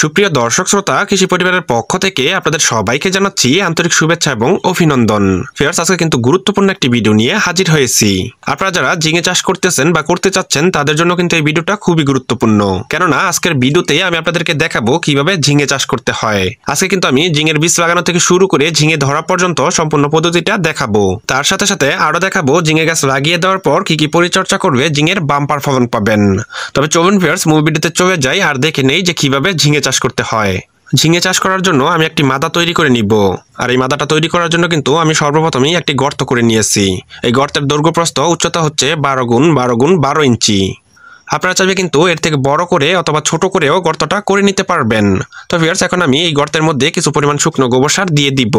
সুপ্রিয় দর্শক শ্রোতা, কৃষি পরিবারের পক্ষ থেকে আপনাদের সবাইকে জানাচ্ছি আন্তরিক শুভেচ্ছা এবং অভিনন্দন। ফিয়ার্স, আজকে কিন্তু গুরুত্বপূর্ণ একটি ভিডিও নিয়ে হাজির হয়েছি। আপনারা যারা ঝিঙে চাষ করতেছেন বা করতে চাচ্ছেন তাদের জন্য কিন্তু এই ভিডিওটা খুবই গুরুত্বপূর্ণ, কেননা আজকের ভিডিওতে আমি আপনাদেরকে দেখাবো কিভাবে ঝিঙে চাষ করতে হয়। আজকে কিন্তু আমি ঝিঙের বীজ লাগানো থেকে শুরু করে ঝিঙে ধরা পর্যন্ত সম্পূর্ণ পদ্ধতিটা দেখাবো। তার সাথে সাথে আরো দেখাবো ঝিঙে গাছ লাগিয়ে দেওয়ার পর কি কি পরিচর্যা করলে ঝিঙের বাম্পার ফলন পাবেন। তবে চলুন ফিয়ার্স, মূল ভিডিওতে চলে যাই আর দেখে নেই যে কিভাবে ঝিঙে চাষ করতে হয়। ঝিঙে চাষ করার জন্য আমি একটি মাদা তৈরি করে নিব। আর এই মাদাটা তৈরি করার জন্য কিন্তু আমি সর্বপ্রথমেই একটি গর্ত করে নিয়েছি। এই গর্তের দৈর্ঘ্য প্রস্থ উচ্চতা হচ্ছে 12x12 ইঞ্চি। আপনারা চাইবে কিন্তু এর থেকে বড় করে অথবা ছোট করেও গর্তটা করে নিতে পারবেন। তো ভিউয়ার্স, এখন আমি এই গর্তের মধ্যে কিছু পরিমাণ শুকনো গোবর সার দিয়ে দিব।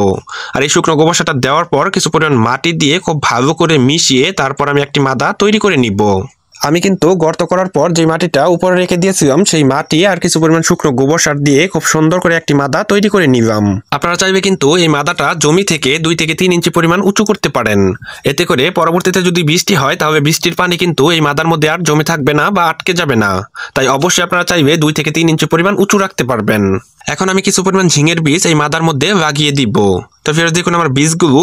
আর এই শুকনো গোবর সারটা দেওয়ার পর কিছু পরিমাণ মাটি দিয়ে খুব ভালো করে মিশিয়ে তারপর আমি একটি মাদা তৈরি করে নিব। আমি কিন্তু গর্ত করার পর যে মাটিটা উপরে রেখে দিয়েছিলাম সেই মাটি আর কিছু পরিমাণ শুকনো গোবর সার দিয়ে খুব সুন্দর করে একটি মাদা তৈরি করে নিলাম। আপনারা চাইবে কিন্তু এই মাদাটা জমি থেকে 2 থেকে 3 ইঞ্চি পরিমাণ উঁচু করতে পারেন। এতে করে পরবর্তীতে যদি বৃষ্টি হয় তাহলে বৃষ্টির পানি কিন্তু এই মাদার মধ্যে আর জমে থাকবে না বা আটকে যাবে না। তাই অবশ্যই আপনারা চাইবে 2 থেকে 3 ইঞ্চি পরিমাণ উঁচু রাখতে পারবেন। এখন আমি কিছু পরিমাণ ঝিঙের বীজ এই মাদার মধ্যে লাগিয়ে দিব। তো ফিরে দেখুন, আমার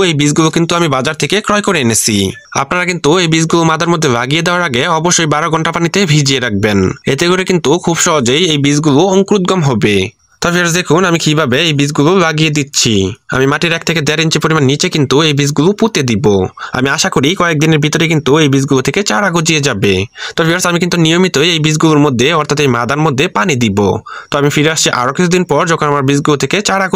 এই বীজগুলো কিন্তু আমি বাজার থেকে ক্রয় করে এনেছি। আপনারা কিন্তু এই বীজগুলো মাদার মধ্যে লাগিয়ে দেওয়ার আগে অবশ্যই 12 ঘন্টা পানিতে ভিজিয়ে রাখবেন। এতে করে কিন্তু খুব সহজেই এই বীজগুলো অঙ্কুরোদ্গম হবে। তো ফিরে দেখুন আমি কিভাবে এই বীজগুলো লাগিয়ে দিচ্ছি। আমি মাটির 1 থেকে 1.5 ইঞ্চি পরিমাণ নিচে কিন্তু এই বীজগুলো পুঁতে দিব। আমি আশা করি কয়েকদিনের ভিতরে কিন্তু এই বীজগুলো থেকে চারা গজিয়ে যাবে। তো ভিউয়ার্স, আমি কিন্তু নিয়মিতই এই বীজগুলোর মধ্যে অর্থাৎ এই মাদার মধ্যে পানি দিব। তো আমি ফিরে আসছি আরো কিছুদিন পর, যখন আমার বীজগুলো থেকে চারা